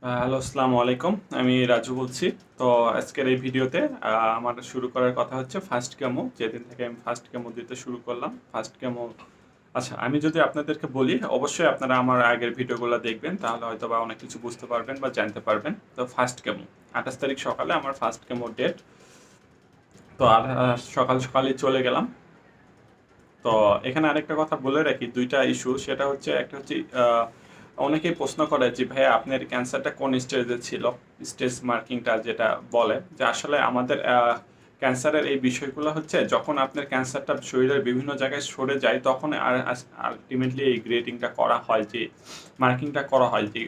Hello, আসসালামু আলাইকুম। আমি রাজু বলছি। তো আজকের এই ভিডিওতে আমার শুরু করার কথা হচ্ছে ফার্স্ট কেমো। যেদিন থেকে আমি ফার্স্ট কেমো দিতে শুরু করলাম। ফার্স্ট কেমো আচ্ছা, আমি যদি আপনাদেরকে বলি, অবশ্যই আপনারা আমার আগের ভিডিওগুলো দেখবেন। তাহলে হয়তোবা অনেক কিছু বুঝতে পারবেন বা জানতে পারবেন। তো ফার্স্ট কেমো 28 তারিখ সকালে আমার ফার্স্ট কেমোর ডেট। তো আর সকাল সকালই চলে গেলাম। তো এখানে আরেকটা কথা বলে রাখি, ২টা ইস্যু। সেটা হচ্ছে একটা হচ্ছে অনেকেই প্রশ্ন করে যে ভাইয়া আপনার ক্যান্সারটা কোন স্টেজে ছিল, স্টেজ মার্কিংটা যেটা বলে যে আসলে আমাদের ক্যান্সারের এই বিষয়গুলো হচ্ছে যখন আপনার ক্যান্সারটা শরীরের বিভিন্ন জায়গায় সরে যায় তখন আর আলটিমেটলি এই গ্রেডিংটা করা হয়, যে মার্কিংটা করা হয়, যে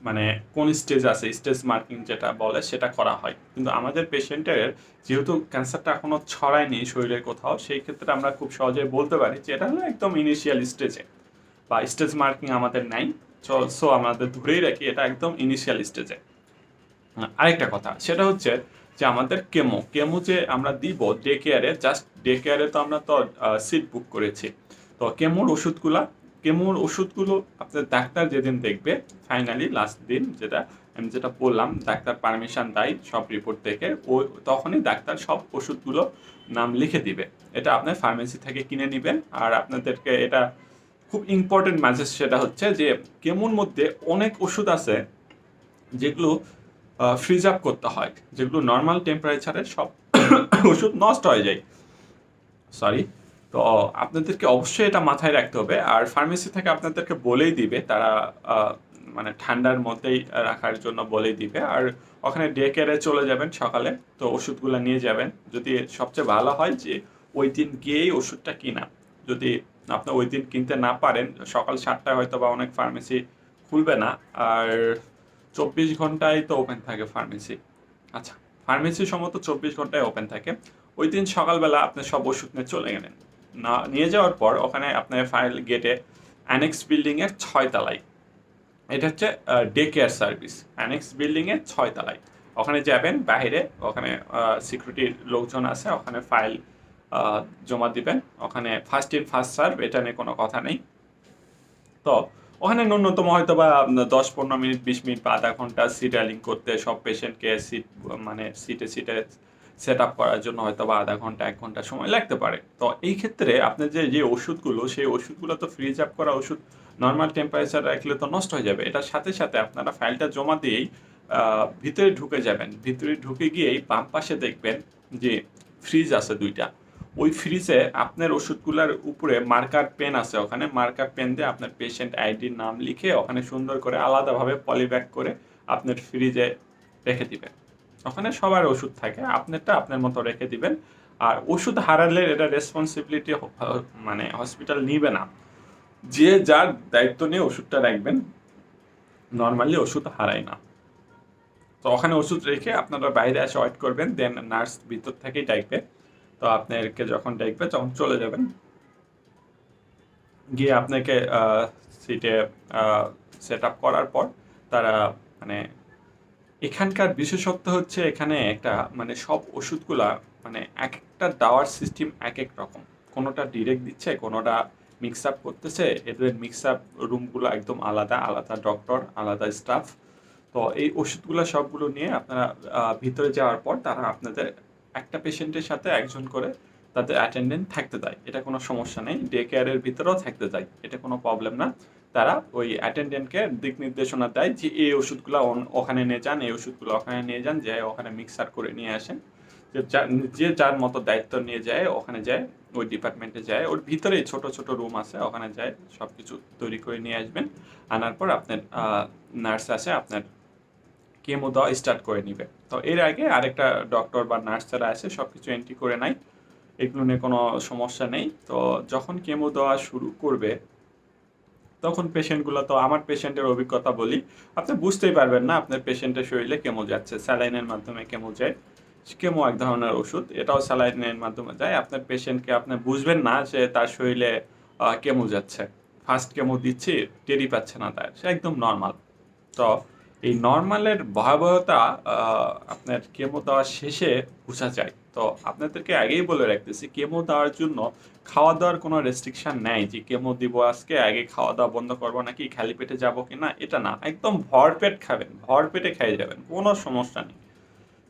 মানে কোন স্টেজ আছে, স্টেজ মার্কিং যেটা বলে সেটা করা হয়। কিন্তু আমাদের পেশেন্টের যেহেতু ক্যান্সারটা এখনো ছড়ায়নি শরীরের কোথাও, সেই ক্ষেত্রে আমরা খুব সহজে বলতে পারি যে এটা হলো একদম ইনিশিয়াল স্টেজে, বা স্টেজ মার্কিং আমাদের নাই। সো আমাদের ধরেই রাখি এটা একদম ইনিশিয়াল স্টেজে। আরেকটা কথা সেটা হচ্ছে যে আমাদের কেমো কেমো যে আমরা দিব ডে কেয়ারে, জাস্ট ডে কেয়ারে তো আমরা তো সিট বুক করেছি। তো কেমোর ওষুধগুলো আপনার ডাক্তার যেদিন দেখবে, ফাইনালি লাস্ট দিন, যেটা আমি যেটা বললাম, ডাক্তার পারমিশন দেয় সব রিপোর্ট থেকে, ও তখনই ডাক্তার সব ওষুধগুলো নাম লিখে দিবে। এটা আপনার ফার্মেসি থেকে কিনে নেবেন। আর আপনাদেরকে এটা খুব ইম্পর্টেন্ট মেসেজ, সেটা হচ্ছে যে কেমোর মধ্যে অনেক ওষুধ আছে যেগুলো ফ্রিজ আপ করতে হয়, যেগুলো নর্মাল টেম্পারেচারে সব ওষুধ নষ্ট হয়ে যায়। সরি। তো আপনাদেরকে অবশ্যই এটা মাথায় রাখতে হবে। আর ফার্মেসি থেকে আপনাদেরকে বলেই দিবে তারা, মানে ঠান্ডার মধ্যেই রাখার জন্য বলেই দিবে। আর ওখানে ডে কেয়ারে চলে যাবেন সকালে, তো ওষুধগুলো নিয়ে যাবেন। যদি সবচেয়ে ভালো হয় যে ওই দিন গিয়েই ওষুধটা কিনা। যদি আপনি ওই দিন কিনতে না পারেন, সকাল 7টায় হয়তো বা অনেক ফার্মেসি খুলবে না। আর 24 ঘন্টায় তো ওপেন থাকে ফার্মেসি। আচ্ছা, ফার্মেসি সম্ভবত 24 ঘন্টায় ওপেন থাকে। ওই দিন সকালবেলা আপনি সব ওষুধ নিয়ে চলে গেলেন। না নিয়ে যাওয়ার পর ওখানে আপনার ফাইল গেটে অ্যানেক্স বিল্ডিংয়ের 6 তলায়, এটা হচ্ছে ডে কেয়ার সার্ভিস, অ্যানেক্স বিল্ডিংয়ের 6 তলায়। ওখানে যাবেন, বাইরে ওখানে সিকিউরিটির লোকজন আছে, ওখানে ফাইল জমা দিবেন। ওখানে ফার্স্ট ইন ফার্স্ট সার্ভ, এটা নিয়ে কোনো কথা নেই। তো ওখানে ন্যূনতম হয়তো বা 10-15 মিনিট, 20 মিনিট বা আধা ঘন্টা সিরিয়ালিং করতে, সব পেশেন্টকে সিট, মানে সিটে সিটে সেট আপ করার জন্য হয়তো বা আধা ঘন্টা 1 ঘন্টা সময় লাগতে পারে। তো এই ক্ষেত্রে আপনার যে যে ওষুধগুলো, সেই ওষুধগুলো তো ফ্রিজ আপ করা ওষুধ, নর্মাল টেম্পারেচার রাখলে তো নষ্ট হয়ে যাবে। এটার সাথে সাথে আপনারা ফাইলটা জমা দিয়েই ভিতরে ঢুকে যাবেন। ভিতরে ঢুকে গিয়েই বাম পাশে দেখবেন যে ফ্রিজ আছে 2টা। ওই ফ্রিজে আপনার ওষুধগুলোর উপরে মার্কার পেন আছে, ওখানে মার্কার পেন দিয়ে আপনার পেশেন্ট আইডির নাম লিখে ওখানে সুন্দর করে আলাদাভাবে পলিব্যাগ করে আপনার ফ্রিজে রেখে দিবেন। ওখানে সবার ওষুধ থাকে, আপনারটা আপনার মতো রেখে দিবেন। আর ওষুধ হারালে এটা রেসপন্সিবিলিটি মানে হসপিটাল নিবে না। যে যার দায়িত্ব নিয়ে ওষুধটা রাখবেন, নর্মালি ওষুধ হারায় না। তো ওখানে ওষুধ রেখে আপনারা বাইরে এসে ওয়েট করবেন, দেন নার্স ভিতর থেকেই ডাকবে। তো আপনাকে যখন ডাকবে তখন চলে যাবেন, গিয়ে আপনাকে সিটে সেট আপ করার পর তারা, মানে এখানকার বিশেষত্ব হচ্ছে এখানে একটা, মানে সব ওষুধগুলা, মানে এক একটা দেওয়ার সিস্টেম এক এক রকম। কোনোটা ডিরেক্ট দিচ্ছে, কোনোটা মিক্স আপ করতেছে। এদের মিক্স আপ রুমগুলো একদম আলাদা আলাদা, ডক্টর আলাদা স্টাফ। তো এই ওষুধগুলো সবগুলো নিয়ে আপনারা ভিতরে যাওয়ার পর তারা আপনাদের একটা পেশেন্টের সাথে একজন করে তাদের অ্যাটেন্ডেন্ট থাকতে দেয়। এটা কোনো সমস্যা নেই, ডে কেয়ারের ভিতরেও থাকতে দেয়, এটা কোনো প্রবলেম না। তারা ওই অ্যাটেন্ডেন্টকে দিক নির্দেশনা দেয় যে এই ওষুধগুলো ওখানে নিয়ে যান, এই ওষুধগুলো ওখানে নিয়ে যান, যে ওখানে মিক্সার করে নিয়ে আসেন। যে যার মতো দায়িত্ব নিয়ে যায়, ওখানে যায়, ওই ডিপার্টমেন্টে যায়, ওর ভিতরেই ছোট ছোট রুম আছে, ওখানে যায় সব কিছু তৈরি করে নিয়ে আসবেন। আনার পর আপনার নার্স আছে, আপনার কেমো দেওয়া স্টার্ট করে নিবে। তো এর আগে আরেকটা ডক্টর বা নার্স যারা আছে সব কিছু এন্ট্রি করে নেয়, এগুলো নিয়ে কোনো সমস্যা নেই। তো যখন কেমো দেওয়া শুরু করবে তখন পেশেন্টগুলো, তো আমার পেশেন্টের অভিজ্ঞতা বলি, আপনি বুঝতেই পারবেন না আপনার পেশেন্টের শরীরে কেমো যাচ্ছে। স্যালাইনের মাধ্যমে কেমো যায়, কেমো এক ধরনের ওষুধ, এটাও স্যালাইনের মাধ্যমে যায়। আপনার পেশেন্টকে আপনি বুঝবেন না যে তার শরীরে কেমো যাচ্ছে। ফার্স্ট কেমো দিচ্ছি, টেরই পাচ্ছে না তার, সে একদম নর্মাল। তো এই নর্মালের ভয়াবহতা আপনার কেমো দেওয়া শেষে বোঝা যায়। তো আপনাদেরকে আগেই বলে রাখতেছি, কেমো দেওয়ার জন্য খাওয়া দাওয়ার কোনো রেস্ট্রিকশন নাই যে কেমো দিব আজকে আগে খাওয়া দাওয়া বন্ধ করবো নাকি, খালি পেটে যাবো কিনা, এটা না। একদম ভরপেট খাবেন, ভরপেটে খেয়ে যাবেন, কোনো সমস্যা নেই।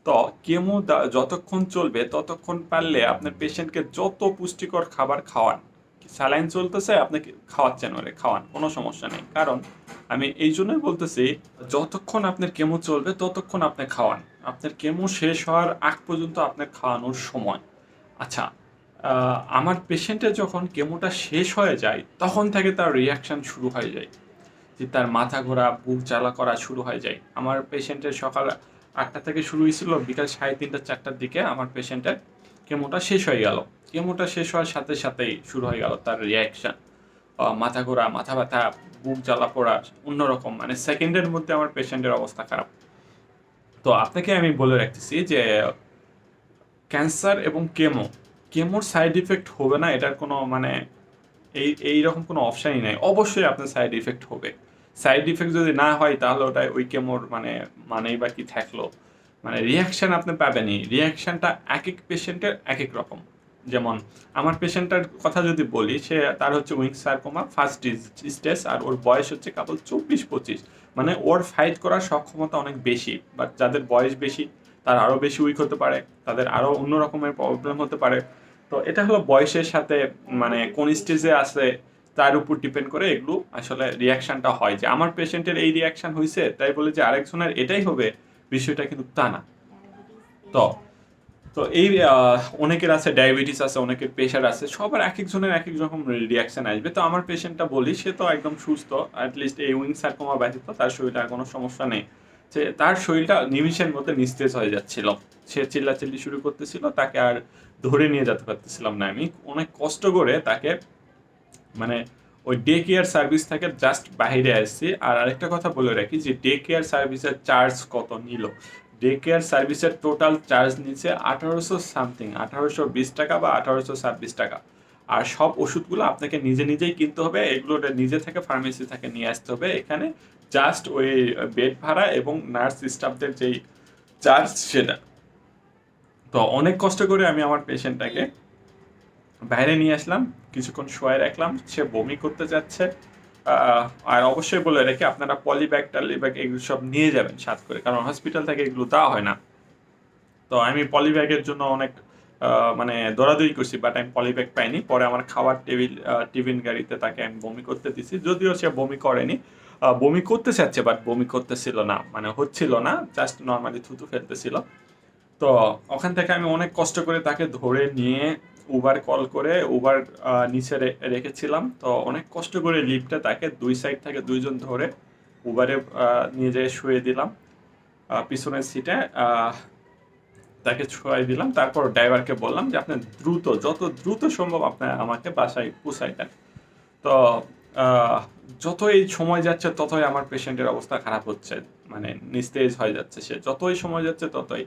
তো কেমো যতক্ষণ চলবে ততক্ষণ পারলে আপনার পেশেন্টকে যত পুষ্টিকর খাবার খাওয়ান। স্যালাইন চলতেছে, আপনি খাওয়াচ্ছেন, ওরে খাওয়ান, কোনো সমস্যা নেই। কারণ আমি এই জন্যই বলতেছি, যতক্ষণ আপনার কেমো চলবে ততক্ষণ আপনি খাওয়ান, আপনার কেমো শেষ হওয়ার আগ পর্যন্ত আপনার খাওয়ানোর সময়। আচ্ছা, আমার পেশেন্টের যখন কেমোটা শেষ হয়ে যায় তখন থেকে তার রিয়াকশান শুরু হয়ে যায়, যে তার মাথা ঘোরা, বুক জ্বালা করা শুরু হয়ে যায়। আমার পেশেন্টের সকাল 8টা থেকে শুরু হয়েছিল, বিকাল 3:30 4টার দিকে আমার পেশেন্টের কেমোটা শেষ হয়ে গেল। কেমোটা শেষ হওয়ার সাথে সাথেই শুরু হয়ে গেল তার রিয়াকশান, মাথা ঘোরা, মাথা ব্যথা, বুক জ্বালা পড়া, অন্যরকম, মানে সেকেন্ডের মধ্যে আমার পেশেন্টের অবস্থা খারাপ। তো আপনাকে আমি বলে রাখতেছি যে ক্যান্সার এবং কেমোর সাইড ইফেক্ট হবে না, এটার কোনো মানে এইরকম কোনো অপশানই নাই। অবশ্যই আপনার সাইড ইফেক্ট হবে। সাইড ইফেক্ট যদি না হয় তাহলে ওটাই ওই কেমোর মানেই বা কি থাকলো। মানে রিয়াকশান আপনি পাবেনই, রিয়াকশানটা এক এক পেশেন্টের এক এক রকম। যেমন আমার পেশেন্টটার কথা যদি বলি, তার হচ্ছে উইংস সার্কোমা ফার্স্ট স্টেজ, আর ওর বয়স হচ্ছে কেবল 24-25। মানে ওর ফাইট করার সক্ষমতা অনেক বেশি, বাট যাদের বয়স বেশি তার আরও বেশি উইক হতে পারে, তাদের আরও অন্য রকমের প্রবলেম হতে পারে। তো এটা হলো বয়সের সাথে, মানে কোন স্টেজে আছে তার উপর ডিপেন্ড করে এগুলো আসলে রিয়াকশানটা হয়। যে আমার পেশেন্টের এই রিয়াকশান হয়েছে তাই বলে যে আরেকজনের এটাই হবে, বিষয়টা কিন্তু তা না। তো তো এই অনেকের আছে ডায়াবেটিস আছে, অনেকের প্রেশার আছে, সবার এক একজনের এক এক রকম রিয়াকশান আসবে। তো আমার পেশেন্টটা বলি, সে তো একদম সুস্থ, অ্যাটলিস্ট এই উইং সার্কোমা ব্যতীত তার শরীরে আর কোনো সমস্যা নেই। যে তার শরীরটা নিমিষের মধ্যে নিস্তেজ হয়ে যাচ্ছিল, সে চিল্লাচিল্লি শুরু করতেছিল, তাকে আর ধরে নিয়ে যেতে পারতেছিলাম না। আমি অনেক কষ্ট করে তাকে মানে ওই ডে কেয়ার সার্ভিস থেকে জাস্ট বাইরে আসছি। আর আরেকটা কথা বলে রাখি যে ডে কেয়ার সার্ভিসের চার্জ কত নিল। ডে কেয়ার সার্ভিসের টোটাল চার্জ নিচ্ছে 1800 সামথিং, 1820 টাকা বা 1826 টাকা। আর সব ওষুধগুলো আপনাকে নিজেই কিনতে হবে, এগুলো নিজে থেকে ফার্মেসি থেকে নিয়ে আসতে হবে। এখানে জাস্ট ওই বেড ভাড়া এবং নার্স স্টাফদের যেই চার্জ সেটা। তো অনেক কষ্ট করে আমি আমার পেশেন্টটাকে বাইরে নিয়ে আসলাম, কিছুক্ষণ শোয়ায় রাখলাম, সে বমি করতে যাচ্ছে। আর অবশ্যই বলে রেখে আপনারা পলিব্যাগ টালিব্যাগ এগুলো সব নিয়ে যাবেন সাথে করে, কারণ হসপিটাল থেকে এগুলো দেওয়া হয় না। তো আমি পলিব্যাগের জন্য অনেক মানে দৌড়াদৌড়ি করছি, বাট আমি পলিব্যাগ পাইনি। পরে আমার খাওয়ার টিফিন গাড়িতে তাকে আমি বমি করতে দিছি, যদিও সে বমি করেনি, বমি করতে চাচ্ছে বাট বমি করতেছিল না, মানে হচ্ছিল না, জাস্ট নর্মালি থুতু ফেলতেছিল। তো ওখান থেকে আমি অনেক কষ্ট করে তাকে ধরে নিয়ে উবার কল করে উবার নিচে রেখেছিলাম। তো অনেক কষ্ট করে লিফটে তাকে দুই সাইড থেকে দুইজন ধরে উবারে নিয়ে যেয়ে শুয়ে দিলাম, পিছনের সিটে তাকে শুয়ে দিলাম। তারপর ড্রাইভারকে বললাম যে আপনি যত দ্রুত সম্ভব আপনার আমাকে বাসায় পৌঁছাই দেন। তো যতই সময় যাচ্ছে ততই আমার পেশেন্টের অবস্থা খারাপ হচ্ছে, মানে নিস্তেজ হয়ে যাচ্ছে সে, যতই সময় যাচ্ছে ততই।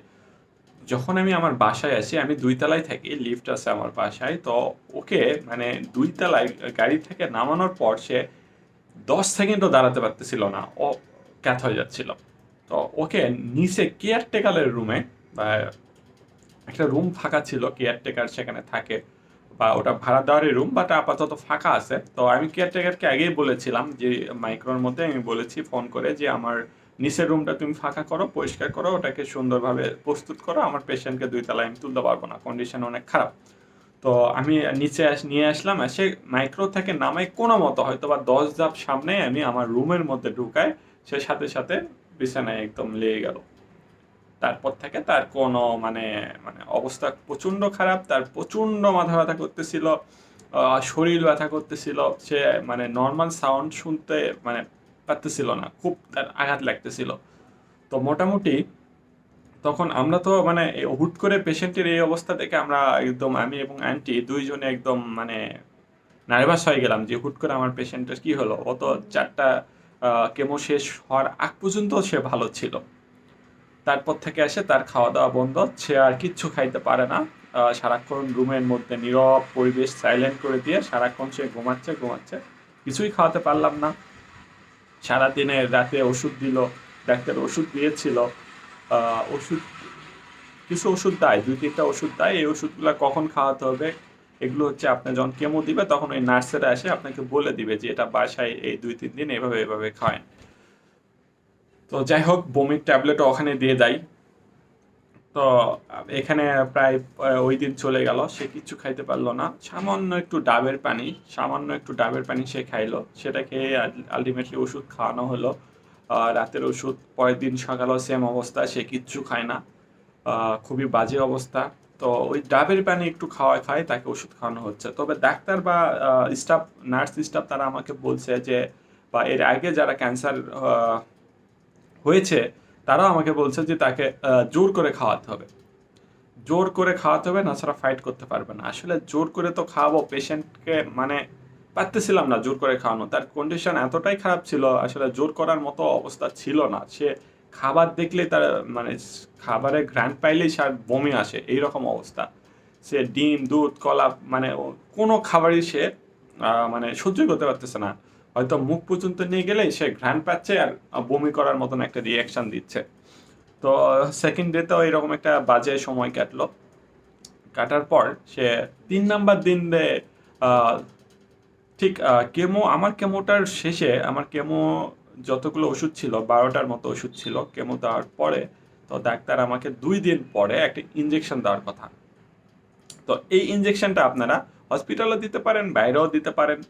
যখন আমি আমার বাসায় আসি, আমি 2 তলায় থাকি, লিফট আছে আমার বাসায়। তো ওকে মানে 2 তলায় গাড়ি থেকে নামানোর পর সে 10 সেকেন্ডও দাঁড়াতে পারতেছিল না, ও ক্যাথ হয়ে যাচ্ছিল। তো ওকে নিচে কেয়ারটেকারের রুমে, বা একটা রুম ফাঁকা ছিল, কেয়ারটেকার সেখানে থাকে, বা ওটা ভাড়া দেওয়ারই রুম, বাট আপাতত ফাঁকা আছে। তো আমি কেয়ারটেকারকে আগেই বলেছিলাম যে মাইক্রোর মধ্যে আমি বলেছি ফোন করে যে আমার নিচের রুমটা তুমি ফাঁকা করো, পরিষ্কার করো, ওটাকে সুন্দরভাবে প্রস্তুত করো, আমার পেশেন্টকে 2 তলায় আমি তুলতে পারবো না, কন্ডিশন অনেক খারাপ। তো আমি নিচে নিয়ে আসলাম, এসে মাইক্রো থেকে নামাই কোনো মতো হয়তো বা 10 ধাপ সামনে আমি আমার রুমের মধ্যে ঢুকায়, সে সাথে সাথে বিছানায় একদম লেগে গেল। তারপর থেকে তার কোনো মানে মানে অবস্থা প্রচণ্ড খারাপ, তার প্রচণ্ড মাথা ব্যথা করতেছিল, শরীর ব্যথা করতেছিল, সে মানে নর্মাল সাউন্ড শুনতে মানে পারতেছিল না, খুব তার আঘাত লাগতেছিল। তো মোটামুটি তখন আমরা তো মানে হুট করে পেশেন্টের এই অবস্থা দেখে আমরা একদম, আমি এবং আন্টি দুইজনে একদম মানে নার্ভাস হয়ে গেলাম যে হুট করে আমার পেশেন্টের কী হলো। ও তো 4টা কেমো শেষ হওয়ার আগ পর্যন্ত সে ভালো ছিল, তারপর থেকে এসে তার খাওয়া দাওয়া বন্ধ, সে আর কিচ্ছু খাইতে পারে না। সারাক্ষণ রুমের মধ্যে নীরব পরিবেশ সাইলেন্ট করে দিয়ে সারাক্ষণ সে ঘুমাচ্ছে, কিছুই খাওয়াতে পারলাম না। সারাদিনে রাতে ওষুধ দিল, ডাক্তার ওষুধ দিয়েছিল, ওষুধ কিছু ওষুধ দেয়, 2-3টা ওষুধ দেয়। এই ওষুধগুলো কখন খাওয়াতে হবে এগুলো হচ্ছে আপনি যখন কেমো দিবে তখন ওই নার্সেরা এসে আপনাকে বলে দিবে যে এটা বাসায় এই 2-3 দিন এভাবে এভাবে খাওয়ান। তো যাই হোক, বমির ট্যাবলেটও ওখানে দিয়ে দেয়। তো এখানে প্রায় ওই দিন চলে গেল, সে কিচ্ছু খাইতে পারলো না। সামান্য একটু ডাবের পানি সে খাইলো, সেটা খেয়ে আলটিমেটলি ওষুধ খাওয়ানো হলো। রাতের ওষুধ, পরের দিন সকালেও সেম অবস্থা, সে কিচ্ছু খায় না, খুবই বাজে অবস্থা। তো ওই ডাবের পানি একটু খায়, তাকে ওষুধ খাওয়ানো হচ্ছে। তবে ডাক্তার বা স্টাফ, নার্স স্টাফ তারা আমাকে বলছে যে, বা এর আগে যারা ক্যান্সার হয়েছে তারাও আমাকে বলছে যে তাকে জোর করে খাওয়াতে হবে, জোর করে খাওয়াতে হবে, না ছাড়া ফাইট করতে পারবে না। আসলে জোর করে তো খাওয়াবো পেশেন্টকে, মানে পারতেছিলাম না জোর করে খাওয়ানো, তার কন্ডিশন এতটাই খারাপ ছিল, আসলে জোর করার মতো অবস্থা ছিল না। সে খাবার দেখলে তার মানে খাবারের ঘ্রাণ পাইলেই সে বমি আসে, এইরকম অবস্থা। সে ডিম, দুধ, কলা, মানে কোনো খাবারই সে মানে সহ্য করতে পারতেছে না। হয়তো মুখ পর্যন্ত নিয়ে গেলেই সে ঘ্রাণ পাচ্ছে আর বমি করার মতন একটা রিয়াকশন দিচ্ছে। তো সেকেন্ড ডেতেও এরকম একটা বাজে সময় কাটলো। কাটার পর সে 3 নাম্বার দিনে আহ, ঠিক আমার কেমোটার শেষে, আমার কেমো যতগুলো ওষুধ ছিল 12টার মতো ওষুধ ছিল কেমো দেওয়ার পরে, তো ডাক্তার আমাকে 2 দিন পরে একটা ইঞ্জেকশন দেওয়ার কথা। তো এই ইঞ্জেকশনটা আপনারা হসপিটালও দিতে পারেন, বাইরেও দিতে পারেন।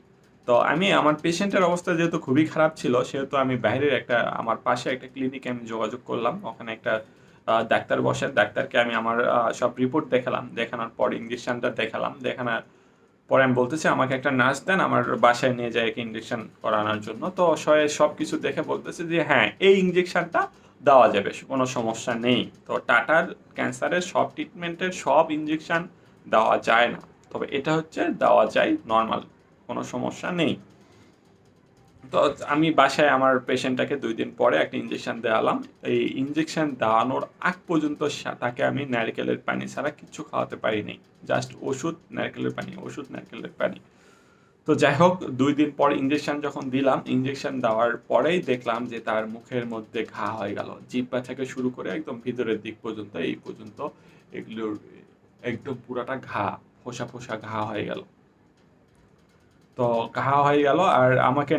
তো আমি আমার পেশেন্টের অবস্থা যেহেতু খুবই খারাপ ছিল, সেহেতু আমি বাইরের একটা, আমার পাশে একটা ক্লিনিকে আমি যোগাযোগ করলাম। ওখানে একটা ডাক্তার বসেন, ডাক্তারকে আমি আমার সব রিপোর্ট দেখালাম, দেখানোর পর ইঞ্জেকশনটা দেখালাম, দেখানোর পরে আমি বলতেছি আমাকে একটা নার্স দেন আমার বাসায় নিয়ে যায় ইঞ্জেকশন করানোর জন্য। তো সব কিছু দেখে বলতেছে যে হ্যাঁ, এই ইঞ্জেকশনটা দেওয়া যাবে, কোনো সমস্যা নেই। তো টাটার ক্যান্সারের সব ট্রিটমেন্টের সব ইঞ্জেকশন দেওয়া যায় না, তবে এটা হচ্ছে দেওয়া যায় নর্মাল, কোনো সমস্যা নেই। তো আমি বাসায় আমার পেশেন্টটাকে 2 দিন পরে একটা ইঞ্জেকশন দেওয়ালাম। এই ইঞ্জেকশন দেওয়ানোর আগ পর্যন্ত তাকে আমি নারকেলের পানি ছাড়া কিছু খাওয়াতে পারিনি, জাস্ট ওষুধ, নারকেলের পানি, ওষুধ, নারকেলের পানি। তো যাই হোক, 2 দিন পর ইঞ্জেকশন যখন দিলাম, ইঞ্জেকশন দেওয়ার পরেই দেখলাম যে তার মুখের মধ্যে ঘা হয়ে গেল, জিহ্বা থেকে শুরু করে একদম ভিতরের দিক পর্যন্ত, এই পর্যন্ত এগুলোর একদম পুরাটা ঘা, ফোসা ফোসা ঘা হয়ে গেল। তো ঘা হয়ে গেল, আর আমাকে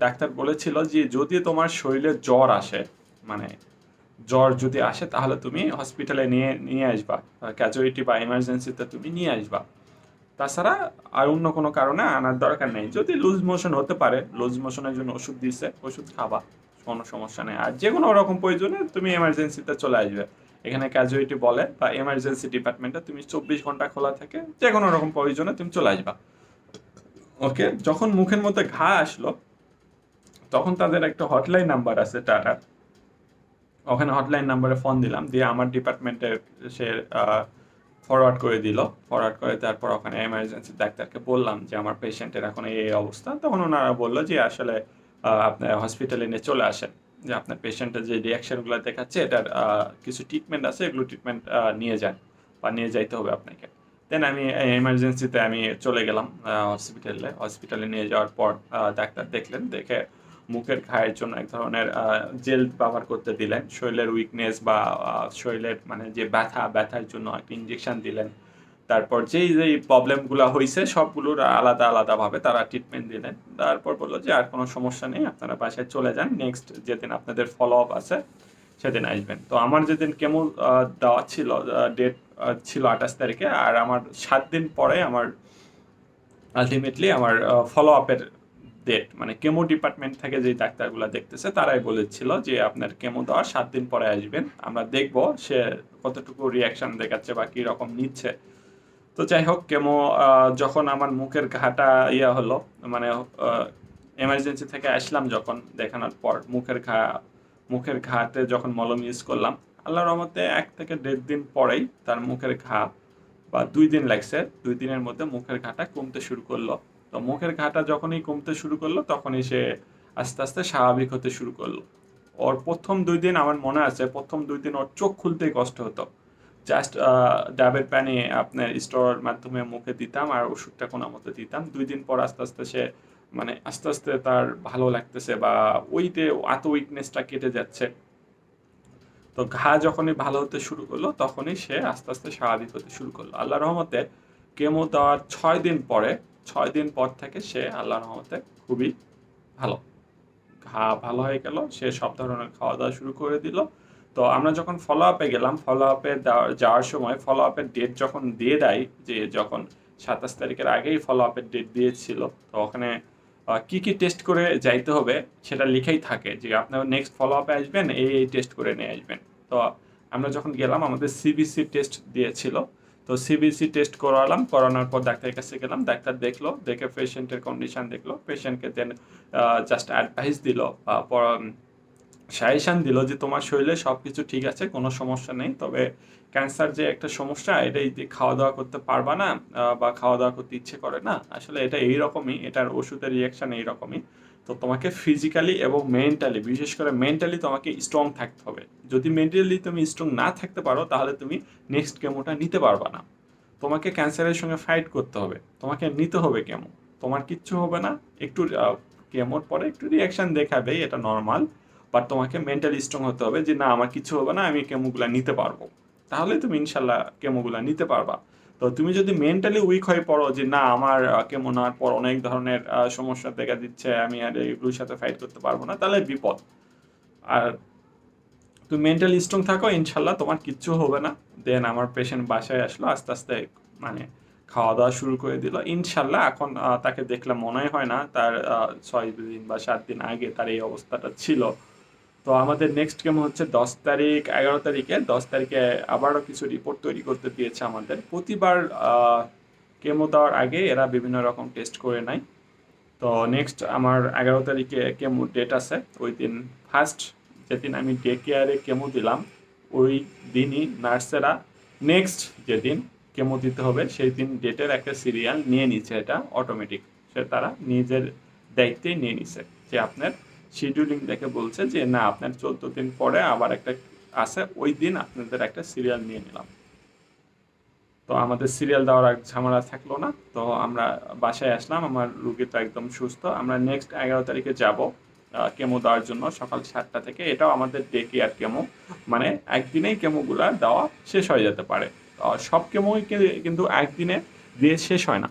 ডাক্তার বলেছিল যে যদি তোমার শরীরে জ্বর আসে, মানে জ্বর যদি আসে তাহলে তুমি হসপিটালে নিয়ে নিয়ে আসবা, ক্যাজুয়ালিটি বা এমার্জেন্সিতে তুমি নিয়ে আসবা। তাছাড়া আর অন্য কোনো কারণে আনার দরকার নেই। যদি লুজ মোশন হতে পারে, লুজ মোশনের জন্য ওষুধ দিচ্ছে, ওষুধ খাবা, কোনো সমস্যা নেই। আর যে কোনো রকম প্রয়োজনে তুমি এমার্জেন্সিতে চলে আসবে। এখানে ক্যাজুয়ালিটি বলে বা এমার্জেন্সি ডিপার্টমেন্টে তুমি 24 ঘন্টা খোলা থাকে, যে কোনো রকম প্রয়োজনে তুমি চলে আসবা। ওকে, যখন মুখের মধ্যে ঘা আসলো তখন তাদের একটা হটলাইন নাম্বার আছে টাটার, ওখানে হটলাইন নাম্বারে ফোন দিলাম, দিয়ে আমার ডিপার্টমেন্টের সে ফরওয়ার্ড করে দিল। ফরওয়ার্ড করে তারপর ওখানে এমার্জেন্সি ডাক্তারকে বললাম যে আমার পেশেন্টের এখন এই অবস্থা। তখন ওনারা বললো যে আসলে আপনার হসপিটালে নিয়ে চলে আসেন, যে আপনার পেশেন্টের যে রিয়াকশনগুলো দেখাচ্ছে এটার কিছু ট্রিটমেন্ট আছে, এগুলো ট্রিটমেন্ট নিয়ে যান বা নিয়ে যাইতে হবে আপনাকে। দেন আমি এমার্জেন্সিতে আমি চলে গেলাম হসপিটালে নিয়ে যাওয়ার পর ডাক্তার দেখলেন, দেখে মুখের ঘায়ের জন্য এক ধরনের জেল ব্যবহার করতে দিলেন, শরীরের উইকনেস বা শরীরের মানে যে ব্যথার জন্য একটা ইঞ্জেকশন দিলেন। তারপর যেই প্রবলেমগুলো হয়েছে সবগুলোর আলাদা আলাদাভাবে তারা ট্রিটমেন্ট দিলেন। তারপর বললো যে আর কোনো সমস্যা নেই, আপনারা বাসায় চলে যান, নেক্সট যেদিন আপনাদের ফলো আপ আছে সেদিন আসবেন। তো আমার যেদিন কেমো দেওয়া ছিল, ডেট ছিল 28 তারিখে, আর আমার 7 দিন পরে আমার আলটিমেটলি আমার ফলো আপের ডেট, মানে কেমো ডিপার্টমেন্ট থেকে যে ডাক্তারগুলো দেখতেছে তারাই বলেছিল যে আপনার কেমো দেওয়ার 7 দিন পরে আসবেন, আমরা দেখব সে কতটুকু রিয়াকশন দেখাচ্ছে বা কী রকম নিচ্ছে। তো যাই হোক, কেমো যখন আমার মুখের ঘাটা হলো, মানে এমার্জেন্সি থেকে আসলাম যখন, দেখানোর পর মুখের ঘাতে যখন মলম ইউজ করলাম, আল্লাহর রহমতে 1 থেকে 1.5 দিন পরেই তার মুখের ঘা, বা 2 দিন লাগছে, 2 দিনের মধ্যে মুখের ঘাটা কমতে শুরু করলো। তো মুখের ঘাটা যখনই কমতে শুরু করলো তখনই সে আস্তে আস্তে স্বাভাবিক হতে শুরু করলো। ওর প্রথম 2 দিন আমার মনে আছে, প্রথম 2 দিন ওর চোখ খুলতেই কষ্ট হতো। জাস্ট ডাবের পানি আপনার স্টোর মাধ্যমে মুখে দিতাম আর ওষুধটা কোনো মতো দিতাম। 2 দিন পর আস্তে আস্তে সে মানে আস্তে আস্তে তার ভালো লাগতেছে, বা ওই যে এত উইকনেসটা কেটে যাচ্ছে। তো ঘা যখনই ভালো হতে শুরু করলো তখনই সে আস্তে আস্তে স্বাভাবিক হতে শুরু করলো। আল্লাহর রহমতে কেমো দেওয়ার 6 দিন পর থেকে সে আল্লাহর রহমতে খুবই ভালো, ঘা ভালো হয়ে গেল, সে সব ধরনের খাওয়া দাওয়া শুরু করে দিল। তো আমরা যখন ফলো আপে গেলাম, ফলো আপে যাওয়ার সময় ফলো আপের ডেট যখন দিয়ে দেয়, যে যখন 27 তারিখের আগেই ফলো আপের ডেট দিয়েছিল, তো ওখানে কি কি টেস্ট করে যাইতে হবে সেটা লিখেই থাকে যে আপনার নেক্সট ফলো আপে আসবেন এই টেস্ট করে নিয়ে আসবেন। তো আমরা যখন গেলাম আমাদের সিবিসি টেস্ট দিয়েছিল, তো সিবিসি টেস্ট করালাম, করানোর পর ডাক্তারের কাছে গেলাম, ডাক্তার দেখলো, দেখে পেশেন্টের কন্ডিশন দেখলো, পেশেন্টকে দেন জাস্ট অ্যাডভাইস দিল, সাজেশন দিল যে তোমার শরীরে সব কিছু ঠিক আছে, কোনো সমস্যা নেই, তবে ক্যান্সার যে একটা সমস্যা, এটাই খাওয়া দাওয়া করতে পারবা না বা খাওয়া দাওয়া করতে ইচ্ছে করে না, আসলে এটা এইরকমই, এটার ওষুধের রিয়াকশন এইরকমই। তো তোমাকে ফিজিক্যালি এবং মেন্টালি, বিশেষ করে মেন্টালি তোমাকে স্ট্রং থাকতে হবে। যদি মেন্টালি তুমি স্ট্রং না থাকতে পারো তাহলে তুমি নেক্সট কেমোটা নিতে পারবা না। তোমাকে ক্যান্সারের সঙ্গে ফাইট করতে হবে, তোমাকে নিতে হবে কেমো, তোমার কিচ্ছু হবে না, একটু কেমোর পরে একটু রিয়াকশন দেখাবে, এটা নর্মাল, বাট তোমাকে মেন্টালি স্ট্রং হতে হবে যে না আমার কিছু হবে না, আমি কেমোগুলা নিতে পারবো, তাহলে তুমি ইনশাল্লাহ কেমোগুলা নিতে পারবা। তো তুমি যদি মেন্টালি উইক হয়ে পড়ো যে না আমার কেমো নেওয়ার পর অনেক ধরনের সমস্যা দেখা দিচ্ছে, আমি আর এগুলোর সাথে ফাইট করতে পারবো না, তাহলে বিপদ। আর তুমি মেন্টালি স্ট্রং থাকো, ইনশাল্লাহ তোমার কিচ্ছু হবে না। দেন আমার পেশেন্ট বাসায় আসলো, আস্তে আস্তে মানে খাওয়া দাওয়া শুরু করে দিল ইনশাল্লাহ। এখন তাকে দেখলে মনে হয় না তার 6 দিন বা 7 দিন আগে তার এই অবস্থাটা ছিল। তো আমাদের নেক্সট কেমো হচ্ছে 10 তারিখ, 11 তারিখে। 10 তারিখে আবারও কিছু রিপোর্ট তৈরি করতে দিয়েছে আমাদের। প্রতিবার কেমো দেওয়ার আগে এরা বিভিন্ন রকম টেস্ট করে নেয়। তো নেক্সট আমার 11 তারিখে কেমো ডেট আছে। ওই দিন ফার্স্ট যেদিন আমি ডে কেয়ারে কেমো দিলাম, ওই দিনই নার্সেরা নেক্সট যেদিন কেমো দিতে হবে সেই দিন ডেটের একটা সিরিয়াল নিয়ে নিচ্ছে, এটা অটোমেটিক, সে তারা নিজের দায়িত্বেই নিয়ে নিছে, যে আপনার শিডিউলিং দেখে বলছে যে না আপনার 14 দিন পরে আবার একটা আছে, ওই দিন আপনাদের একটা সিরিয়াল নিয়ে নিলাম। তো আমাদের সিরিয়াল দেওয়ার আর ঝামেলা থাকলো না। তো আমরা বাসায় আসলাম, আমার রুগী তো একদম সুস্থ। আমরা নেক্সট 11 তারিখে যাব কেমো দেওয়ার জন্য সকাল 7টা থেকে। এটাও আমাদের ডে কেয়ার কেমো, মানে একদিনেই কেমোগুলা দেওয়া শেষ হয়ে যেতে পারে। সব কেমোই কিন্তু একদিনে দিয়ে শেষ হয় না,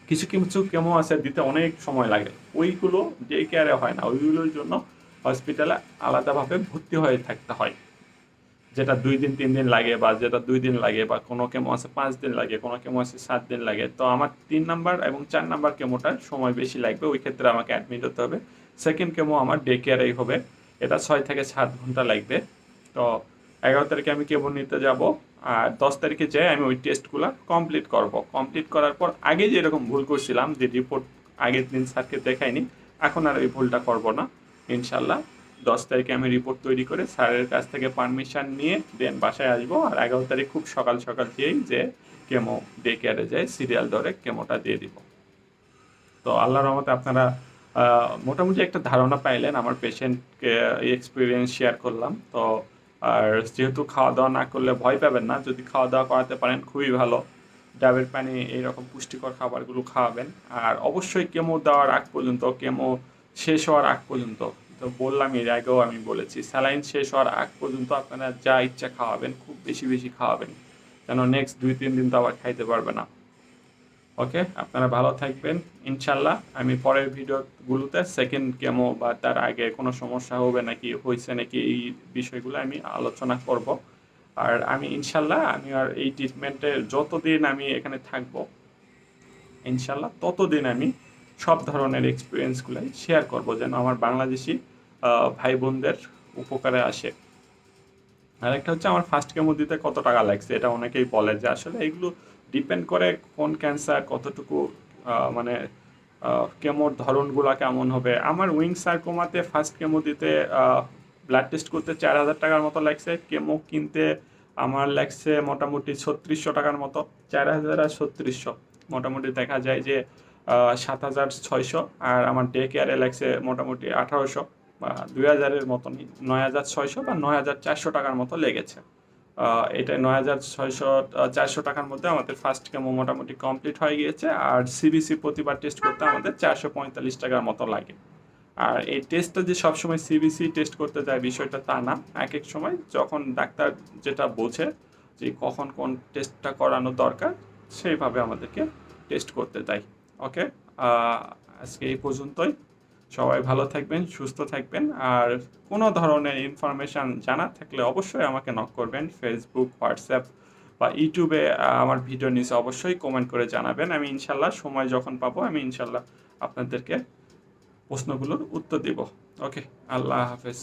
কিছু কিছু কেমো আছে দিতে অনেক সময় লাগে, ওইগুলো ডে কেয়ারে হয় না, ওইগুলোর জন্য হসপিটালে আলাদাভাবে ভর্তি হয়ে থাকতে হয়, যেটা 2 দিন 3 দিন লাগে, বা যেটা 2 দিন লাগে, বা কোনো কেমো আছে 5 দিন লাগে, কোনো কেমো আছে 7 দিন লাগে। তো আমার 3 নাম্বার এবং 4 নাম্বার কেমোটার সময় বেশি লাগবে, ওই ক্ষেত্রে আমাকে অ্যাডমিট হতে হবে। সেকেন্ড কেমো আমার ডে কেয়ারেই হবে, এটা 6 থেকে 7 ঘন্টা লাগবে। তো 11 তারিখে আমি কেমো নিতে যাব, আর 10 তারিখে যেয়ে আমি ওই টেস্টগুলো কমপ্লিট করব। কমপ্লিট করার পর আগে যেরকম ভুল করছিলাম যে রিপোর্ট আগের দিন স্যারকে দেখাইনি, এখন আর ওই ভুলটা করব না ইনশাল্লাহ। 10 তারিখে আমি রিপোর্ট তৈরি করে স্যারের কাছ থেকে পারমিশন নিয়ে দেন বাসায় আসবো। আর 11 তারিখ খুব সকাল সকাল দিয়েই যে কেমো ডে কেয়ারে যাই, সিরিয়াল ধরে কেমোটা দিয়ে দিব। তো আল্লাহর রহমতে আপনারা মোটামুটি একটা ধারণা পাইলেন, আমার পেশেন্টকে এক্সপিরিয়েন্স শেয়ার করলাম। তো আর যেহেতু খাওয়া দাওয়া না করলে ভয় পাবেন না, যদি খাওয়া দাওয়া করাতে পারেন খুবই ভালো, ডাবের পানি এইরকম পুষ্টিকর খাবারগুলো খাওয়াবেন। আর অবশ্যই কেমো দেওয়ার আগ পর্যন্ত, কেমো শেষ হওয়ার আগ পর্যন্ত, তো বললাম এর আগেও আমি বলেছি, স্যালাইন শেষ হওয়ার আগ পর্যন্ত আপনারা যা ইচ্ছা খাওয়াবেন, খুব বেশি বেশি খাওয়াবেন, কেন নেক্সট 2-3 দিন তো আবার খাইতে পারবে না। ওকে, আপনারা ভালো থাকবেন ইনশাল্লাহ। আমি পরের ভিডিওগুলোতে সেকেন্ড কেমো বা তার আগে কোনো সমস্যা হবে নাকি, হয়েছে নাকি, এই বিষয়গুলো আমি আলোচনা করব। আর আমি ইনশাল্লাহ আমি আর এই ট্রিটমেন্টে যতদিন আমি এখানে থাকবো ইনশাল্লাহ ততদিন আমি সব ধরনের এক্সপিরিয়েন্সগুলাই শেয়ার করব, যেন আমার বাংলাদেশি ভাই বোনদের উপকারে আসে। আরেকটা হচ্ছে আমার ফার্স্ট কেমো দিতে কত টাকা লাগছে, এটা অনেকেই বলে, যে আসলে এগুলো ডিপেন্ড করে কোন ক্যান্সার কতটুকু, মানে কেমোর ধরনগুলো কেমন হবে। আমার উইং সার্কোমাতে ফার্স্ট কেমো দিতে ব্লাড টেস্ট করতে 4,000 টাকার মতো লাগছে, কেমো কিনতে আমার লাগছে মোটামুটি 3600 টাকার মতো। 4,000 আর 3600 মোটামুটি দেখা যায় যে 7,600। আর আমার ডে কেয়ারে লাগছে মোটামুটি 1,800 বা 2,000-এর মতনই, 9,600 বা 9,400 টাকার মতো লেগেছে। এটা 9,600-400 টাকার মধ্যে আমাদের ফার্স্ট কেমো মোটামুটি কমপ্লিট হয়ে গিয়েছে। আর সিবিসি প্রতিবার টেস্ট করতে আমাদের 445 টাকার মতো লাগে। আর এই টেস্টটা যে সবসময় সিবিসি টেস্ট করতে যায় বিষয়টা তা না, এক এক সময় যখন ডাক্তার যেটা বোঝে যে কখন কোন টেস্টটা করানো দরকার সেইভাবে আমাদেরকে টেস্ট করতে দেয়। ওকে, আজকে এই পর্যন্তই। সবাই ভালো থাকবেন, সুস্থ থাকবেন। আর কোনো ধরনের ইনফরমেশান জানার থাকলে অবশ্যই আমাকে নক করবেন, ফেসবুক, হোয়াটসঅ্যাপ বা ইউটিউবে আমার ভিডিও নিচে অবশ্যই কমেন্ট করে জানাবেন। আমি ইনশাল্লাহ সময় যখন পাবো আমি ইনশাল্লাহ আপনাদেরকে প্রশ্নগুলোর উত্তর দেব। ওকে, আল্লাহ হাফেজ।